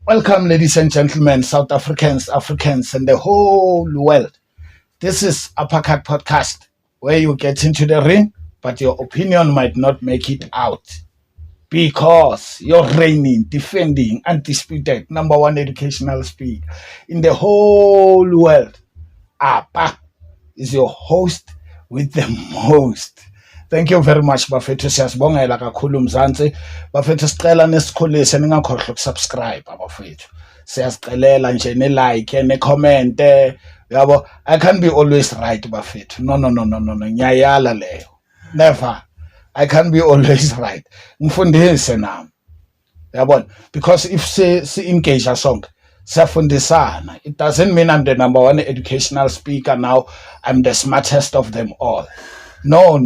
Welcome, ladies and gentlemen, South Africans, Africans, and the whole world. This is Uppercut Podcast, where you get into the ring, but your opinion might not make it out because you're reigning, defending, undisputed number one educational speak in the whole world. Apa is your host with the most. Thank you very much bafethu, siyasibongela kakhulu Mzansi. Bafethu sicela nesikhulise ningakhohlwa ukusubscribe bafethu. Siyasicelela nje ne-like ne-comment yabo. I can't be always right bafethu. No. Nyayala leyo. Never. I can't be always right. Ngifundise nami. Yabona, because if si engage sonke siyafundisana. It doesn't mean I'm the number one educational speaker now. I'm the smartest of them all. No.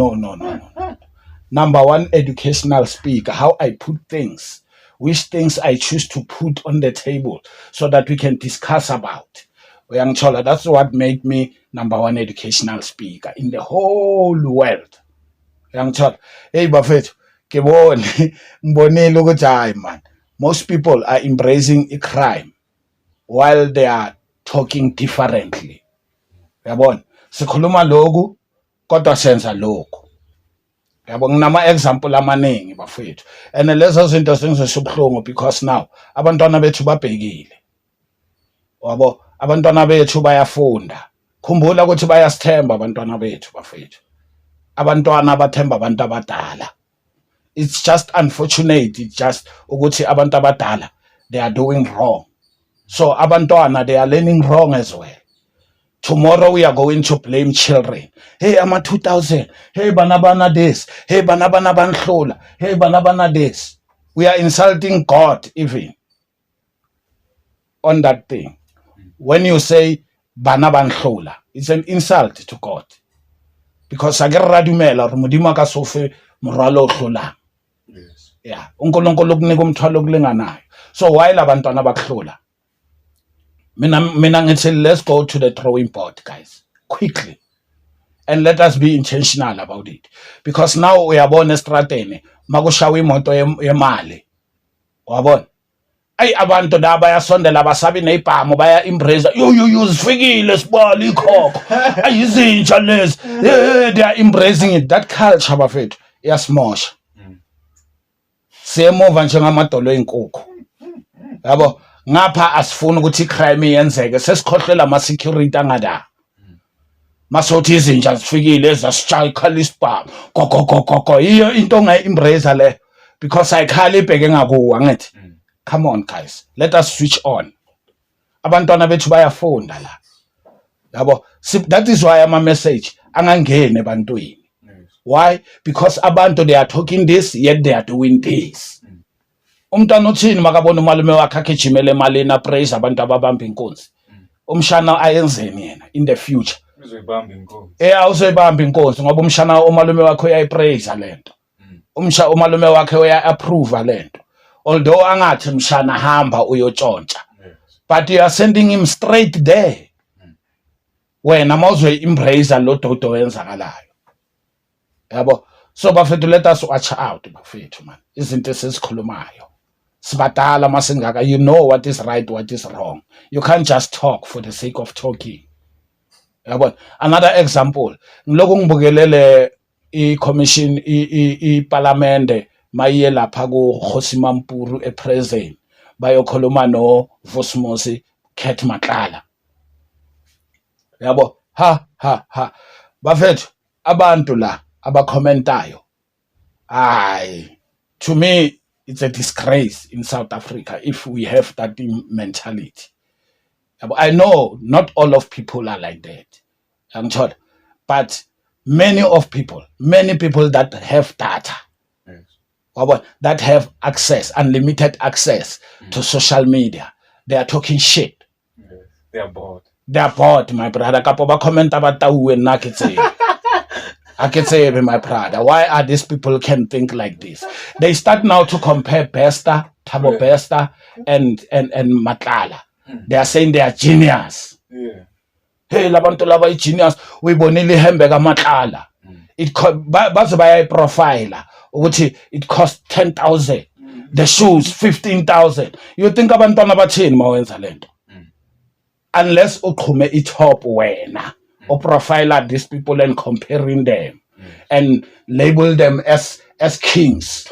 Number one educational speaker, how I put things, which things I choose to put on the table so that we can discuss about. Young Chola, that's what made me number one educational speaker in the whole world. Young Chola, hey Buffett, man. Most people are embracing a crime while they are talking differently. Yabona, sikhuluma loku kodwa senza lokho. Yabo nginama example amaningi bafethu. And lezo zinto zingizosubhlungu because now abantwana bethu babhekile. Yabo abantwana bethu bayafunda. Khumbula ukuthi bayasithemba abantwana bethu bafethu. Abantwana bathemba abantu abadala. It's just unfortunate, it's just ukuthi abantu abadala they are doing wrong. So abantwana they are learning wrong as well. Tomorrow we are going to blame children. Hey, I'm a 2000. Hey, banabana this. Hey, banabana banhlola. Hey, banabana this. We are insulting God even on that thing. When you say banabanhlola, it's an insult to God. Because agerra dumela re modimo ka sofe moralo hlola. Yes. Yeah. Unkulunkulu kunika umthwalo kulinganayo. So while abantwana bakhlola, Mina let's go to the drawing board, guys, quickly. And let us be intentional about it. Because now we are born estrateni, magushawi imoto yemali. Wabona. Ay abantu da bayasondela basabi neibhamu baya embrace. You sifikile sibali ikhokho. Ayizinja lezi. They are embracing it. That culture bafethu iyasmosha. Siyemova njengamadolo enkukhu. Yabo. Ngapha asifuna ukuthi icrime yenzeke sesikhohlela ama security angada masothi izinja zifikile ezasitsha ikhala isibhamu gogo iyo into ongayi-embrace le because ayikhala ibheke ngakuwa ngithi come on guys, let us switch on. Abantwana bethu bayafunda la yabo. That is why ama message angangene ebantwini. Why? Because abantu they are talking this yet they are doing this. Umntwana uthini makabona umalume wakhe agijimele emalini apraise abantu ababamba inkonzi. Umshana ayenzeni yena in the future? Uzoyibamba inkonzi. Uzoyibamba inkonzi ngoba umshana umalume wakhe uyayipraise lento. Umalume wakhe uya-approve lento. Although angathi mshana hamba uyotshontsha. But you are sending him straight there. Wena mawuzoyi-embrace lo dodo wenzakalayo. Yabo. So bafethu, let us watch out bafethu man. Izinto esisikhulumayo. Sibadala masingaka, you know what is right, what is wrong. You can't just talk for the sake of talking. Yabona. Another example, ngiloko ngibukelele i-commission i-parliament mayiye lapha ku Kgosimampuru e-present bayokhuluma no Vosmosi Cat Matlala. Yabo, ha bafethu abantu la abakhomentayo. To me it's a disgrace in South Africa if we have that mentality. I know not all of people are like that, I'm told, but many people that have data, yes, that have access, unlimited access to social media, they are talking shit. Yes. They are bored, my brother. Kapo ba comment about tahu na kitse. I can say, my brother, why are these people can think like this? They start now to compare Bester, Thabo Bester, and Matlala. They are saying they are genius. Yeah. Hey, labantu laba genius. We bonili hembega Matlala. It bazo baya profile. It cost 10,000. The shoes 15,000. You think abantwana bathini mawenza lento? Unless uqhume i-top wena or profile these people and comparing them and label them as kings,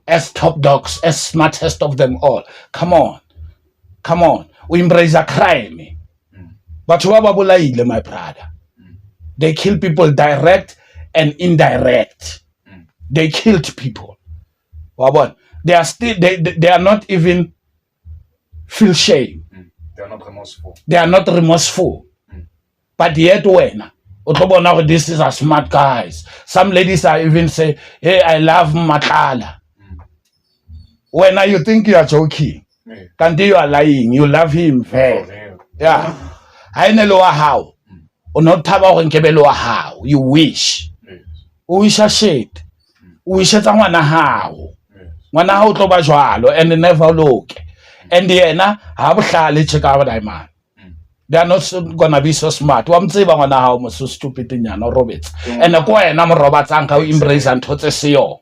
as top dogs, as smartest of them all. Come on. We embrace a crime. But my brother, they kill people direct and indirect. They killed people. They are still they are not even feel shame. They are not remorseful. But yet when this is a smart guys. Some ladies are even say, hey, I love Matala. When you think you are joking, Kandi you are lying, you love him very. Yeah. I know how. Or not how. You wish. Wish a shit. Wish it someone how. When I to bajwalo and never look. And the ena have check out that man. They are not gonna be so smart. How so stupid in no Roberts. And the Quay Nam Roberts and how embrace and tots a CEO.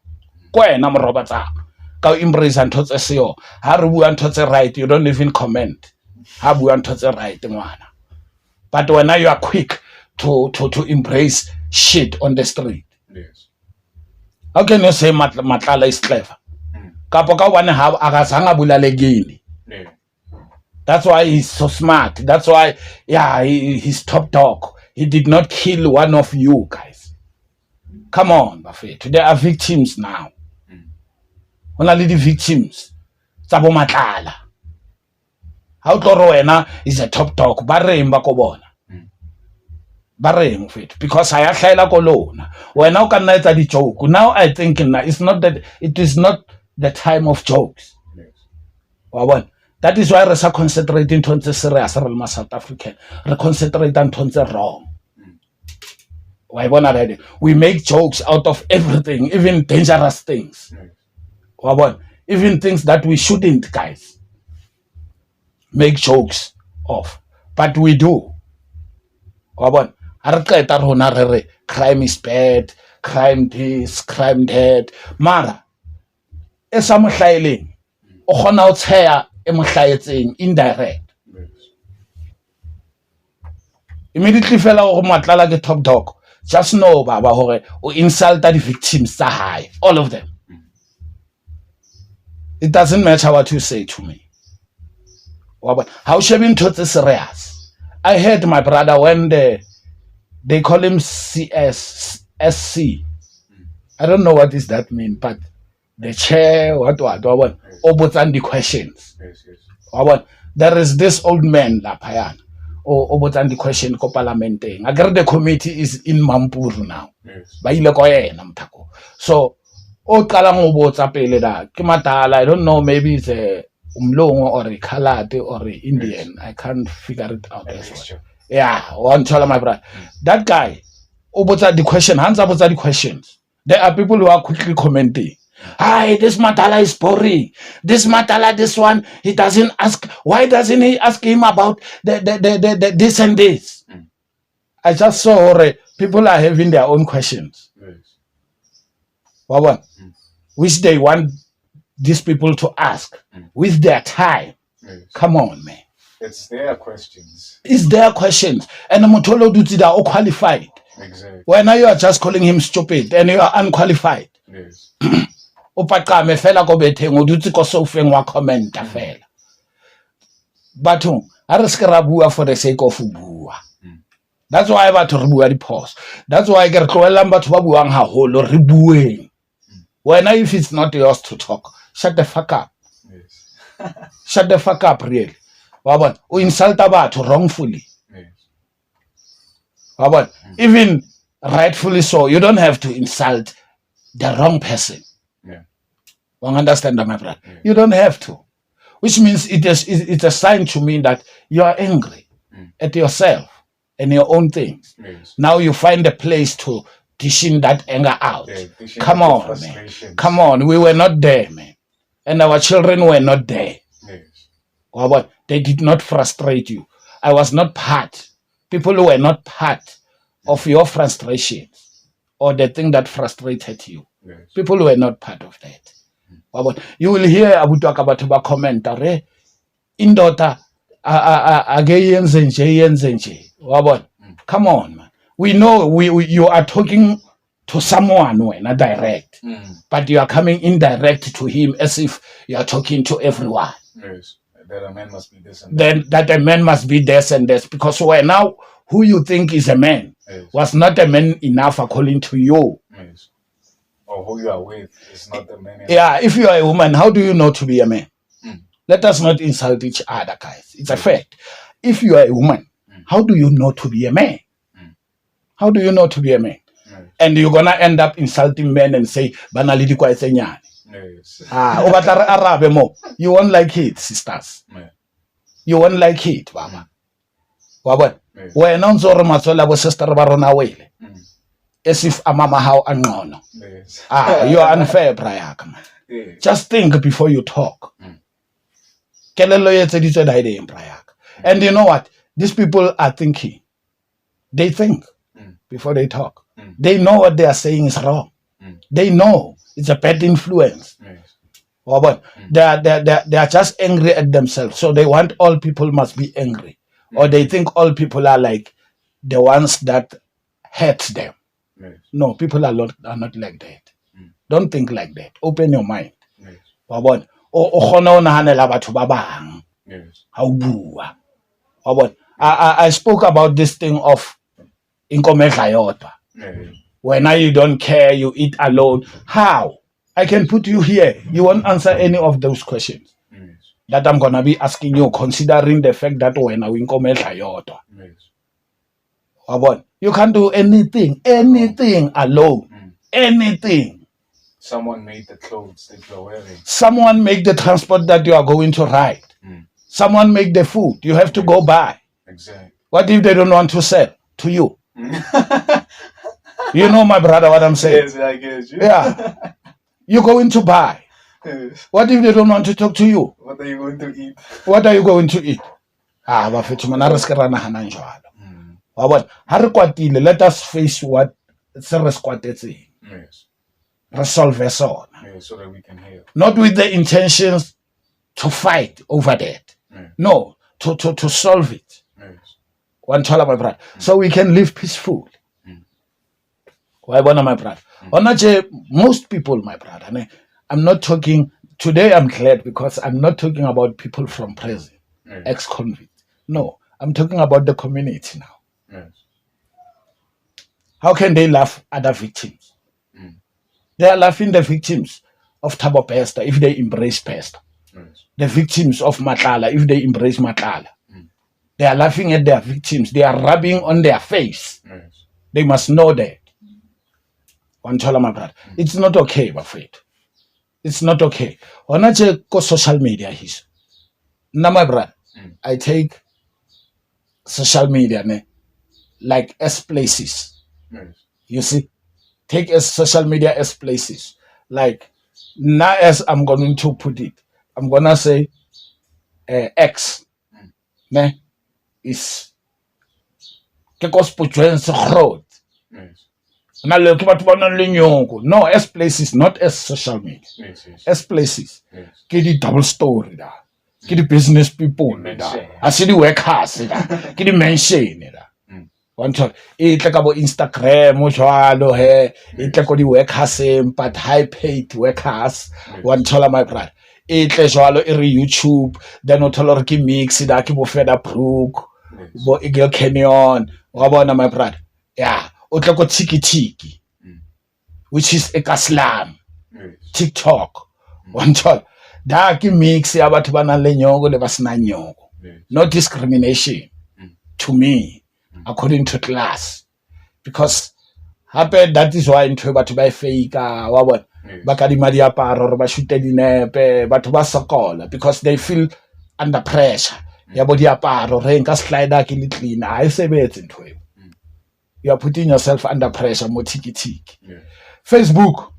Quay Nam Roberts. How embrace and tots a CEO. How we want tots a right, you don't even comment. How we want tots a right, one. But when you are quick to embrace shit on the street. Yes. How can you say Matlala is clever? Kapoka one have Agasanga Bulalegini. Yeah. That's why he's so smart. That's why, he's top dog. He did not kill one of you guys. Come on, Buffett. There are victims now. Only the victims. Sabo Matlala. How Torowena is a top dog. Barre Mbakobona. Barre Mufit. Because I have Kolona. When now can I the joke? Now I think it's not that it is not the time of jokes. Yes. That is why we're concentrating on the serious South African. We concentrate on the wrong. We make jokes out of everything, even dangerous things. Even things that we shouldn't, guys, make jokes of. But we do. Crime is bad, crime this, crime that. Mara, esam hlailing, o khona o tsheya indirect. Yes. Immediately fella o Matlala ke top dog. Just know baba hore o insult the victims tsa hae, all of them. It doesn't matter what you say to me. How should be to serious? I heard my brother when they call him SC. I don't know what does that mean, but the chair, what obotan the questions. Yes. There is this old man Lapayan. Obotan the question ko parliamenting. I get the committee is in Mampuru now. Yes. Ba ile ko yena mthako. So o qalang o botsa pele da ke Matala. I don't know, maybe it's a umlongo or a Khalate or a Indian. Yes. I can't figure it out as well. Sure. Yeah, one tell my brother. That guy, obota the question, hands up the questions. There are people who are quickly commenting. Hi, this Matala is boring. This Matala, this one, he doesn't ask. Why doesn't he ask him about the this and this? I just saw people are having their own questions. Yes. Which they want these people to ask with their time. Yes. Come on, man. It's their questions. It's their questions. And the Mutolo Duti are all qualified. Exactly. When now you are just calling him stupid and you are unqualified. Yes. Upaqame fela ko beteng o dutse ko sofeng wa commenta fela. Batho a re se ra bua for the sake of bua. That's why batho re bua di pause. That's why ke re tloelang batho ba buang haholo re bueng. When if it's not yours to talk, shut the fuck up. Yes. Shut the fuck up, really. O insulta batho wrongfully. Yes. Even rightfully so, you don't have to insult the wrong person. Yeah. You understand, my brother? Yeah. You don't have to. Which means it's a sign to me that you are angry at yourself and your own things. Yes. Now you find a place to dishing that anger out. Yeah, Come on, man. Come on. We were not there, man. And our children were not there. Yes. They did not frustrate you. I was not part. People who were not part of your frustrations or the thing that frustrated you. Yes. People who were not part of that. You will hear abutu ka batho ba commenta re indoda ageyenze nje. Come on, man. We know you are talking to someone when direct, but you are coming indirect to him as if you are talking to everyone. Yes. That a man must be this and that. Then that a man must be this and this, because now who you think is a man was not a man enough according to you. Yes. Or who you are with is not the man. Yeah, if you are a woman, how do you know to be a man? Let us not insult each other, guys. It's a fact. If you are a woman, how do you know to be a man? How do you know to be a man? And you're gonna end up insulting men and say, "Banalidi kwa esenyane." Yes. Arabe mo. You won't like it, sisters. You won't like it, Baba. Wabona. Wena unzore matsola bo sister ba rona wele. As if amama how angcono. Yes. You are unfair, Brayaka, man. Yes. Just think before you talk. Kelelo yetseditswe daide Brayaka. And you know what? These people are thinking. They think before they talk. They know what they are saying is wrong. They know it's a bad influence. Yes. They are just angry at themselves. So they want all people must be angry. Or they think all people are like the ones that hurt them. Yes. No, people are not like that. Don't think like that. Open your mind. Yes. Yes. I spoke about this thing of inkomedla yodwa. Yes. When now you don't care, you eat alone. How? I can put you here. You won't answer any of those questions Yes. that I'm gonna be asking you, considering the fact that when I inkomedla yodwa. Yes. You can't do anything alone. Anything. Someone made the clothes that you're wearing. Someone make the transport that you are going to ride. Someone make the food you have to go buy. Exactly. What if they don't want to sell to you? You know, my brother, what I'm saying? Yes, I guess you. Yeah. You're going to buy. Yes. What if they don't want to talk to you? What are you going to eat? What are you going to eat? Bafethu mana re se ke ra nagana njalo. Wa bona, ha re kwatile, let us face what se re squatetseng. Yes. Re solve sona. Yes, so that we can help. Not with the intentions to fight over that. No, to solve it. Yes. One tell my brother. So we can live peaceful. Why bona, my brother? Most people, my brother, I'm not talking today. I'm glad because I'm not talking about people from prison, ex-convict. No, I'm talking about the community now. Yes. How can they love other victims? They are laughing the victims of Thabo Bester if they embrace Bester. Yes. The victims of Matlala if they embrace Matlala. They are laughing at their victims. They are rubbing on their face. Yes. They must know that. One tell my brother, it's not okay, Bafet. It's not okay. On a social media, now, my brother, I take social media like as places. Yes. You see, take as social media as places. Like now, as I'm going to put it, I'm gonna say X is road. Yes. No, as places, not as social media. Yes. Yes. As places. Yes. Ke di double story da. Ke di business people da. Mention. A se di workers da. Ke di mention da. One time, e tle ka bo Instagram o jwalo he, e tle ko di workers but high paid workers. One time, my brother. E tle jwalo e re YouTube, then o thola re ke mix da ke bo Feda Brook, bo Eagle Canyon, wa bona, my brother. Yeah, o tle ko Tiki, which is a Kaslam. Yes. TikTok. One time, da ke mix ya batho ba nang le nyoko le ba sena nyoko. Yes. No discrimination to me, according to class. Because happen that is why into batho ba fake wa bona. Ba ka di diaparo re ba shoot dinepe batho ba sokola because they feel under pressure. Ya bo diaparo re nka slider ke le clean. I sebetse ntho e. You are putting yourself under pressure mo tiki. Yes. Facebook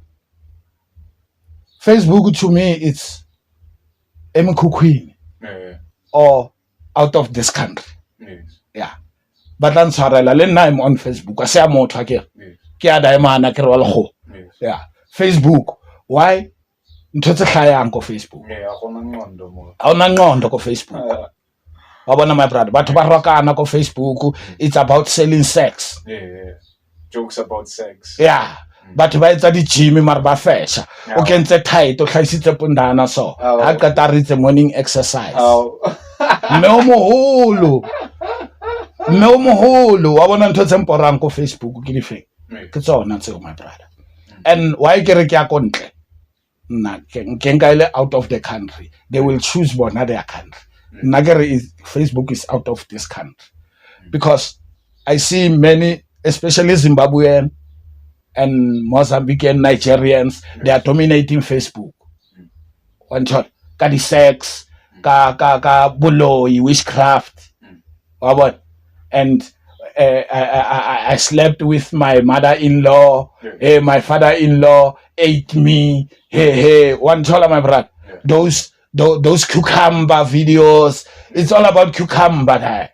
to me it's emkhukhwini or out of this country. Yes. Yeah. But then tshwarela le nna I'm on Facebook. I say I'm motho ke. Yes. Ke a daimana ke re wa le go. Yes. Yeah. Facebook. Why? ntho tse hlayang ko Facebook Yeah, akona ngqondo mo. ha ona ngqondo ko Facebook wa bona my brother batho ba rokana ko Facebook it's about selling sex Yeah. Jokes about sex. yeah batho ba etsa di gym mara ba fesha o kentse tight o hlaisitse pundana so ha qeta re itse morning exercise mme o moholo wa bona ntho tse mporang ko Facebook ke di feng ke tsona tseo my brother and why ke re ke ya kontle nna ke nka ile out of the country they will choose bona their country nna ke re Facebook is out of this country because I see many especially Zimbabwean and Mozambican Nigerians they are dominating Facebook until ka di sex ka boloi witchcraft what and I slept with my mother-in-law my father-in-law ate me hey one dollar my brother those cucumber videos it's all about cucumber there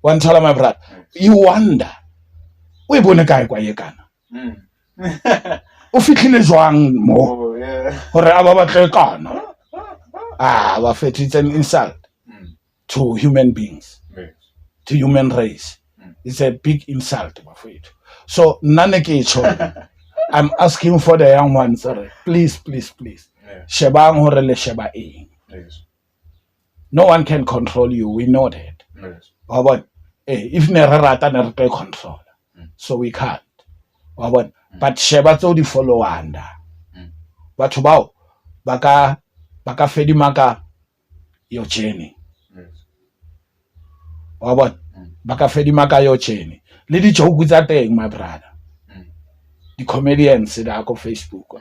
one dollar my brother you wonder we bone kae kwa ye kana o fitlhile jwang mo hore aba batle kana ba fethu it's an insult to human beings to human race it's a big insult bafethu so nane ke tsho I'm asking for the young ones please shebang hore le sheba eng no one can control you we know that but if ne re rata ne re tlo control so we can't but sheba tso di follow under batho bao baka fedimaka your journey baka fedimaka your journey le di joke tsa teng my brother the comedians that go Facebook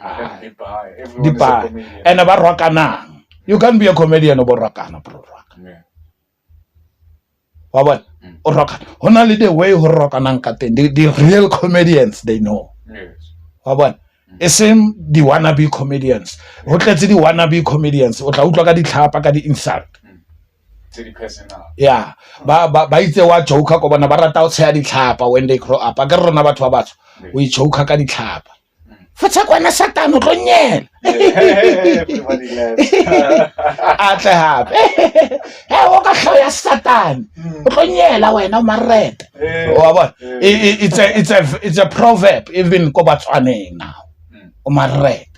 di buy and ba rokanang you can be a comedian obo rokana bro o roka hona le the way ho rokanang ka teng the real comedians they know eseng di wannabe comedians ho tletse di wannabe comedians o tla utlwa ka di tlhapa ka di insult yeah ba itse wa joke ko bona ba rata o tsaya di tlhapa when they grow up ka rona batho ba batho o joke ka di tlhapa futsa kwana Satan o tlonyela Everybody laughs. atle hape o ka hloya Satan o tlonyela wena o marete wa bona it's a proverb even ko Batswaneng now o marete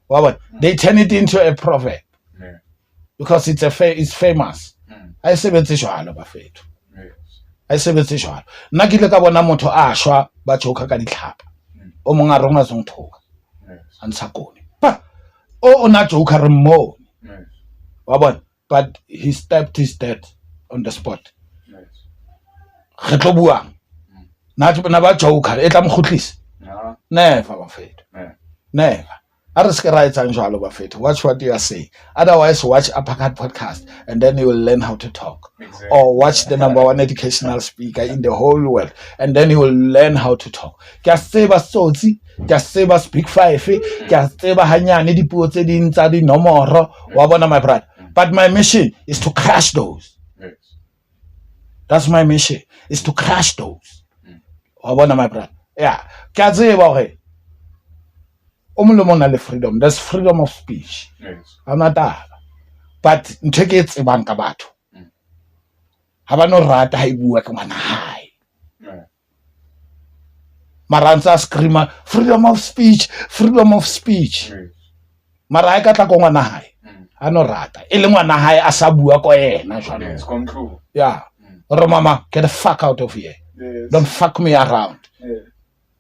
wa bona they turn it into a proverb because it's famous I sebetse jwalo ba fethu I sebetse jwalo nna ke ile ka bona motho a shwa ba joke ka ditlhapa o monga rona zong thoka antsha kone pa o na joke re mo wa bona but he stepped his dead on the spot re tlo buang na ba joke e tla mkhutlisa never ba fethu never watch what you are saying. Otherwise, watch Uppercut Podcast and then you will learn how to talk. Exactly. Or watch the #1 educational speaker in the whole world and then you will learn how to talk. Just say speak five, just say hanyane dipuo tse ding tsa di nomoro wa bona my brother. But my mission is to crush those. Yes. That's my mission, is to crush those. Wa bona my brother. Yeah. Ke a tseba hore le freedom, there's freedom of speech. Yes. But ntho ke tsebang ka batho ha ba no rata ha ibua ka ngwana hae marantsa screamer freedom of speech Yes. mara ha ka tla ko ngwana hae ha no rata e le ngwana hae a sa bua ko yena jwalo Yes, control. yeah re mama get the fuck out of here. Yes. Don't fuck me around Yeah.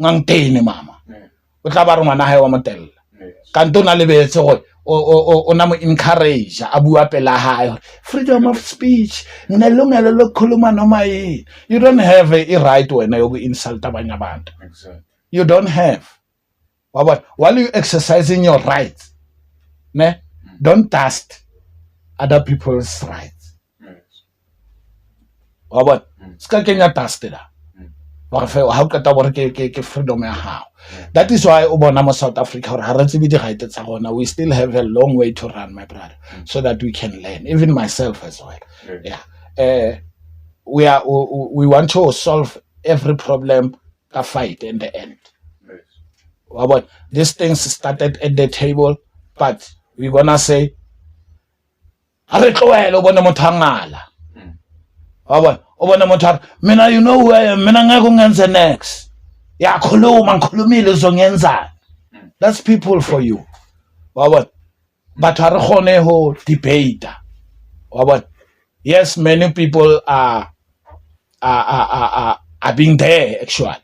ngangtene mama Yeah. o tla ba re ngwana hae wa motella Yes. kanto na lebetse go o na mo encourage a bua pela hae freedom of speech nelungelo lokukhuluma noma yini. You don't have a right wena yoku insult abanye abantu. Exactly. You don't have while you exercising your rights don't dust other people's rights Yes. ska kenya dust da wa fe ha o ka ta bore ke freedom ya hao. That is why o bona mo South Africa hore ha re tsebe di right tsa rona. We still have a long way to run my brother so that we can learn, even myself as well. Yeah. We want to solve every problem a fight in the end. Yes. But these things started at the table, but we're gonna say, "A re tlohele o bone motho a ngala." Wa bona, o bone motho a re, "Mina you know who I am, mina ngeke ungenze next." Ya khuluma ngikhulumile uzongenzani. That's people for you. Wa bona, batho ha re kgone ho debate. Wa bona. Yes, many people are being there actually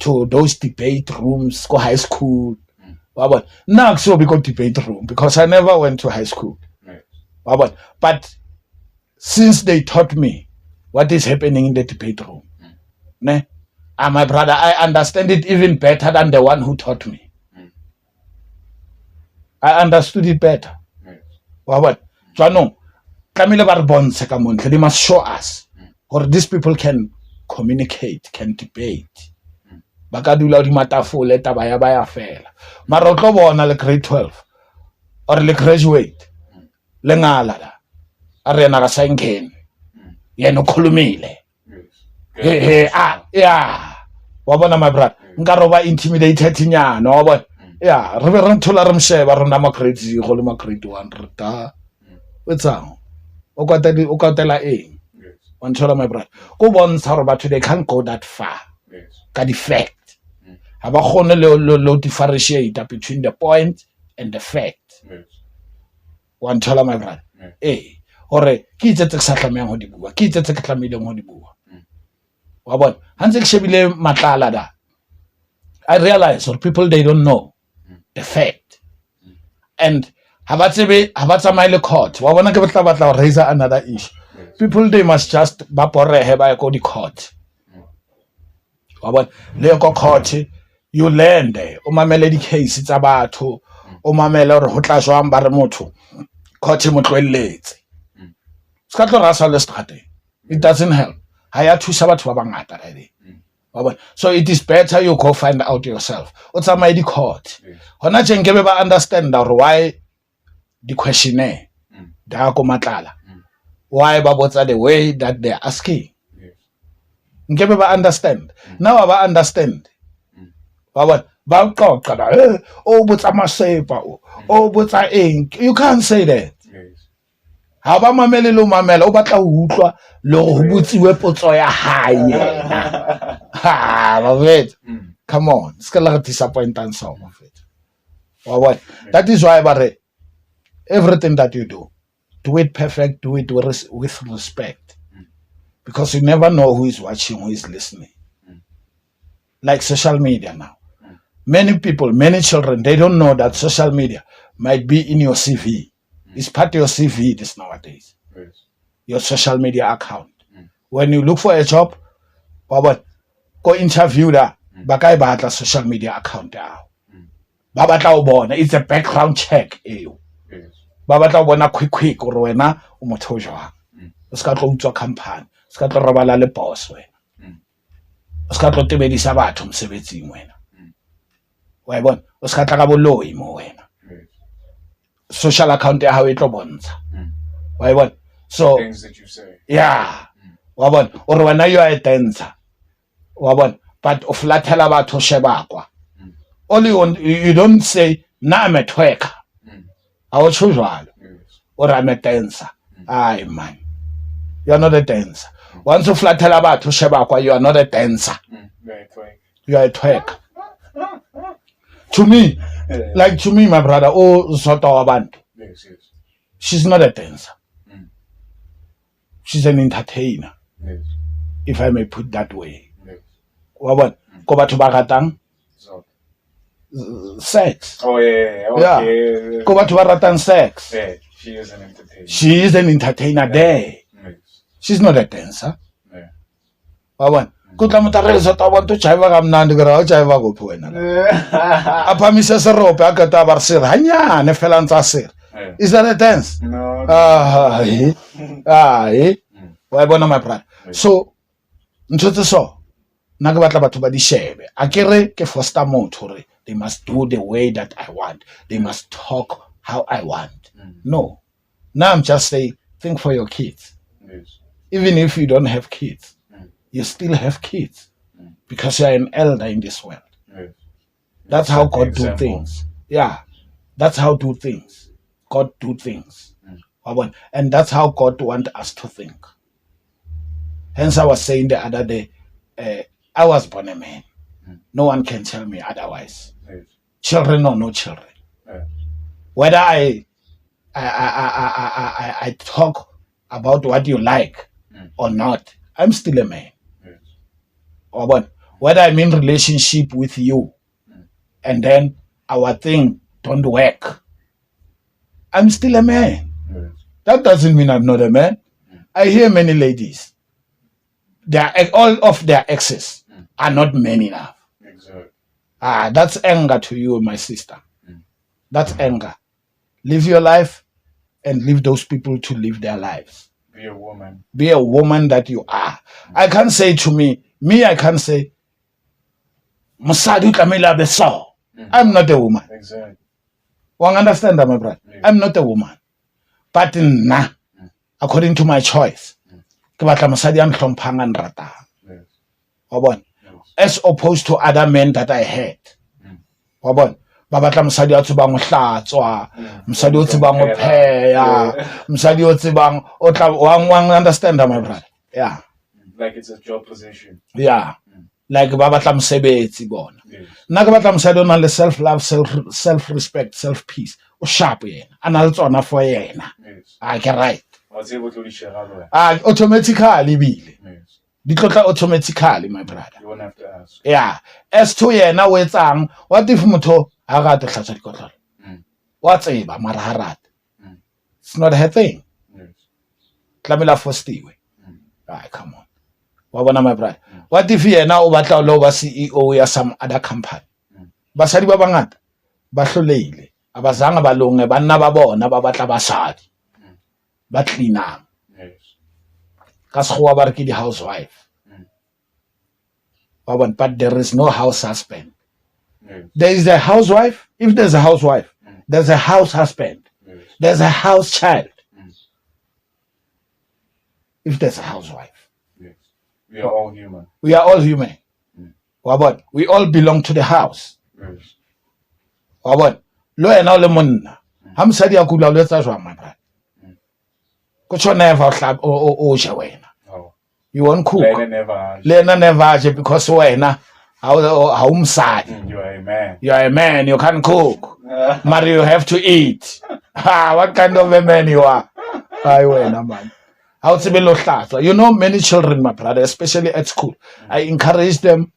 to those debate rooms, go high school. Now so we got debate room because I never went to high school. But since they taught me what is happening in the debate room, ne? My brother, I understand it even better than the one who taught me. I understood it better. They must show us, or these people can communicate, can debate. Bakadula di matafole taba ya ba ya fela. Mara o tlo bona le grade 12 or le graduate le ngala la. A re na ga sa ngene. Yena o khulumile. Yeah. Wa bona my brother. Nka roba intimidated nyana wa bona. Yeah, re be re nthola re msheba rona ma grade 0 le ma grade 1 re ta. Wetsang. O kwatela eng. Wa nthola my brother. Go bontsha hore batho they can't go that far. Ka di fact. Ha ba khone lo differentiate between the point and the fact. Wa nthola my brother. Hore ke itse tse sa tlamehang ho di bua, ke itse tse ke tlamehileng ho di bua. Wa bona, ha ntse ke shebile matlala da. I realize or people they don't know the fact. And ha ba tsamaye le court. Wa bona ke batla raise another issue. People they must just ba porehe ba go di court. Wa bona, le go court you learn there. O mamele di case tsa batho, o mamele hore ho tla jwang ba re motho court mo tlwelletse. Ska tlo rasa le strate. It doesn't help. Ha ya thusa batho ba bangata right. So it is better you go find out yourself. O tsamaye di court. Hona tjeng ke be ba understand why the questionnaire da go matlala. Why ba botsa the way that they are asking. Ngebe ba understand. Now ba understand. Ba qoqa ba o botsa masepa o botsa eng. You can't say that. Ha ba mamele lo mamela o batla ho utlwa le ho botsiwe potso ya hae yena. Ha ba vet. Come on, ska la disappoint and so of it. What? That is why bare everything that you do it perfect, do it with respect. Because you never know who is watching, who is listening. Like social media now. Many people, many children, they don't know that social media might be in your CV. It's part of your CV this nowadays. Your social media account. When you look for a job, go interview that. Bakai batla social media account. Babatla ubona. It's a background check. Babatla ubona quick or wena o motho jwang. O ska tlo utswa company. O ska tlo robala le boss wena. O ska tlo tebedisa batho mosebetsing wena. Wa bona? O ska tla ka boloi mo wena. Social account ya hao e tlo bontsha. Wa bona? So things that you say. Yeah. Wa bona? Or wena you are a dancer. Wa bona? But o flatela batho shebakwa. Only you don't say na I'm a twerker. I will choose one. Or I'm a dancer. Aye man. You are not a dancer. Once you flatela batho shebakwa, you are not a dancer. You are a twerker. To me, like to me, my brother, Soto Abantu. Yes. She's not a dancer. She's an entertainer. Yes. If I may put that way. Yes. Ko batho ba ratang sex. Oh yeah. Okay. Ko batho ba ratang sex. Yeah, she is an entertainer. She is an entertainer there. Yes. She's not a dancer. Yeah. Wa bona? Ko tla motarele Soto Abantu chaiva ka mnandi gara o chaiva go phwena. Aphamise serope a ka ta ba se hanyane fela ntsa se. Is that a dance? No. Wa bona my brother. So ntse so na ke batla batho ba di shebe. A kere ke foster motho re they must do the way that I want. They must talk how I want. No. Now I'm just saying think for your kids. Yes. Even if you don't have kids, you still have kids because you are an elder in this world. Yes. That's how God do Example. things. Yeah. That's how do things. God do things. And that's how God wants us to think. Hence, I was saying the other day, I was born a man. No one can tell me otherwise. Yes. Children or no children. Yeah. Whether I talk about what you like or not, I'm still a man. Yes. Whether I'm in relationship with you and then our thing don't work, I'm still a man. Yes. That doesn't mean I'm not a man. I hear many ladies, all of their exes are not men enough. Exactly. That's anger to you, my sister. That's anger. Live your life and leave those people to live their lives. Be a woman. Be a woman that you are. I can't say to me, I can't say, Mosadi o tlamehile a be so. I'm not a woman. Exactly. You understand that, my brother? Yeah. I'm not a woman. But nah, according to my choice, ke batla mosadi a nhlomphang a nratang. Yes. Wa bona? Yes. As opposed to other men that I had. Wa bona? Ba batla mosadi a tsebang ho hlatswa, mosadi o tsebang ho pheya, mosadi o tsebang o tla wa understand that, my brother? Yeah. Like it's a job position. Yeah. Like ba batla mosebetsi bona. Yes. Nna ke batla mosadi o nang le self love, self respect, self peace. O sharp yena. A na le tsona for yena. Yes. Ke right. What's able to share? Automatically bile. Yes. Di tlotla automatically, my brother. You won't have to ask. Yeah. As to yena o etsang, what if motho ha rate hlatswa dikotlolo? Wa tseba mara ha rate. It's not her thing. Yes. Tlamela fostiwe. Come on. Wa bona, my brother? What if yena o batla lo ba CEO ya some other company? Basadi ba bangata ba hloleile. Abazanga balunge banna ba bona ba batla basadi. Ba cleanang. Yes. Ka sekgowa ba re ke di housewife. But there is no house husband. Yes. There is a housewife. If there's a housewife, there's a house husband. Yes. There's a house child. If there's a housewife, Yes. We are all human. we are all human. We all belong to the house. Yes. Lo ena o le monna. Ha mosadi a kula o le etsa jwang, my brother? Ko tsho never o je wena. Oh. You won't cook. Lena never. Le ena never je because wena ha o msadi. You are a man. You are a man, you can't cook. But you have to eat. What kind of a man you are? Man. You know, many children, my brother, especially at school, I encourage them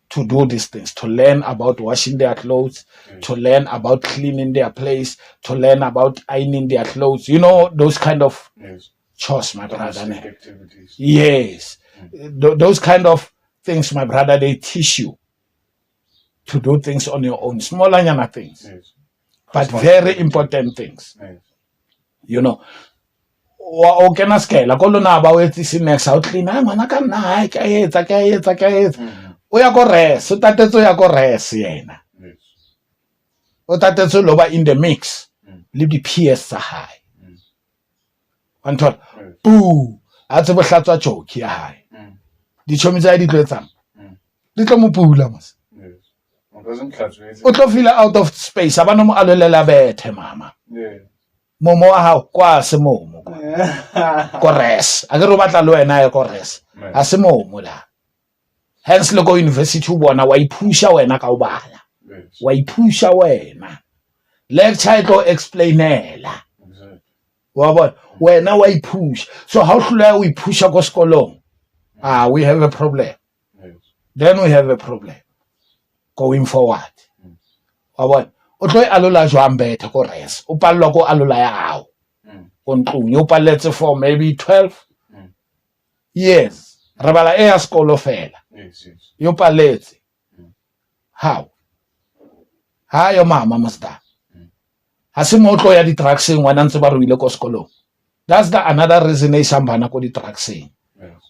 to do these things, to learn about washing their clothes, to learn about cleaning their place, to learn about ironing their clothes. You know, those kind of Yes. chores, my brother. Domestic activities. Yes. Those kind of things, my brother, they teach you to do things on your own. Smaller things, Yes. but very important things. Yes. You know. O kena skela ko lona ba o etsise next out clean ngwana ka nna ke a etsa o ya ko res o tatetso ya ko res yena Yes. o tatetso lo ba in the mix le di PS tsa hae antwa boo a tse bo hlatswa joke ya hae di chomi tsa di tletsang di tlo mo pula mos Yes. One doesn't catch it. o tlo feel out of space abana mo alolela bethe mama Yeah. momo wa hao kwa se momo ko res a ke re o batla le wena ya ko res a se momo la hence le go university o bona wa iphusha wena ka o bala Yes. wa iphusha wena lecture e tlo explainela Exactly. wa bona wena wa iphusha so how hlola o iphusha ko sekolong we have a problem. Yes. Then we have a problem going forward. Wa bona o tlo alola jwang bethe ko res o pallwa ko alola ya hao ko ntlong yo palletse for maybe 12 years re bala e ya sekolo fela Yes. Yes. yo palletse how yo mama masta ha se mo tlo ya di drugs ngwana ntse ba ruile ko sekolong. That's the another reason they sambana ko di drugs Yes.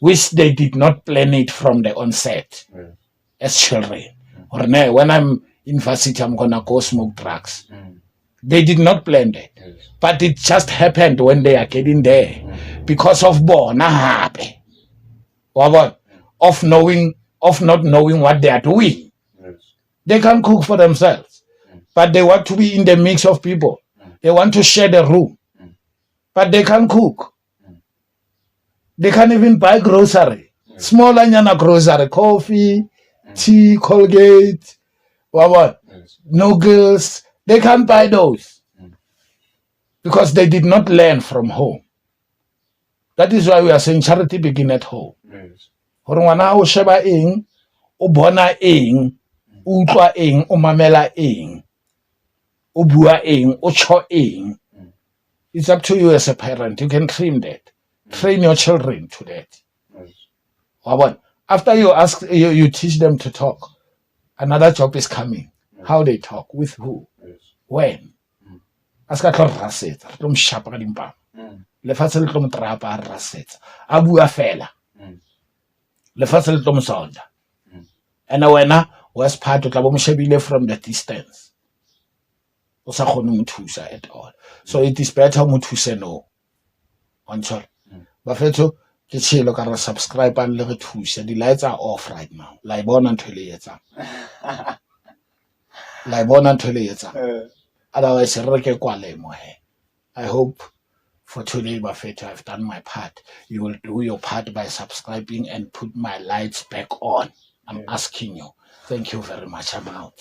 which they did not plan it from the onset Yes. as children or no, when I'm in varsity I'm gonna go smoke drugs. They did not plan that. Yes. But it just happened when they are getting there because of bona happy. Of not knowing what they are doing. Yes. They can cook for themselves, but they want to be in the mix of people. They want to share the room, but they can't cook. They can't even buy grocery. Small anyana grocery, coffee, tea, Colgate, what? Noodles. They can't buy those because they did not learn from home. That is why we are saying charity begin at home. Hore ngwana o sheba eng, o bona eng, o utlwa eng, o mamela eng, o bua eng, o tsho eng. It's up to you as a parent. You can train that. Train your children to that. After you teach them to talk, another job is coming. How they talk, with who, when. Aska tlo rasetsa, tlo mshapa ka dimpa. Lefatshe le tlo mtrapa a rasetsa. A bua fela. Lefatshe le tlo msonda. And wena was part of tla bo mshebile from the distance. O sa khone mo thusa at all. So it is better mo thuse no. Ontsho. Ba fetso ke tshelo ka re subscribe and le re thuse. The lights are off right now. La ibona ntho le yetsa. La ibona ntho le yetsa. Otherwise re ke kwale mo he. I hope for today, Bafeto, I've done my part. You will do your part by subscribing and put my lights back on. I'm asking you. Thank you very much. I'm out.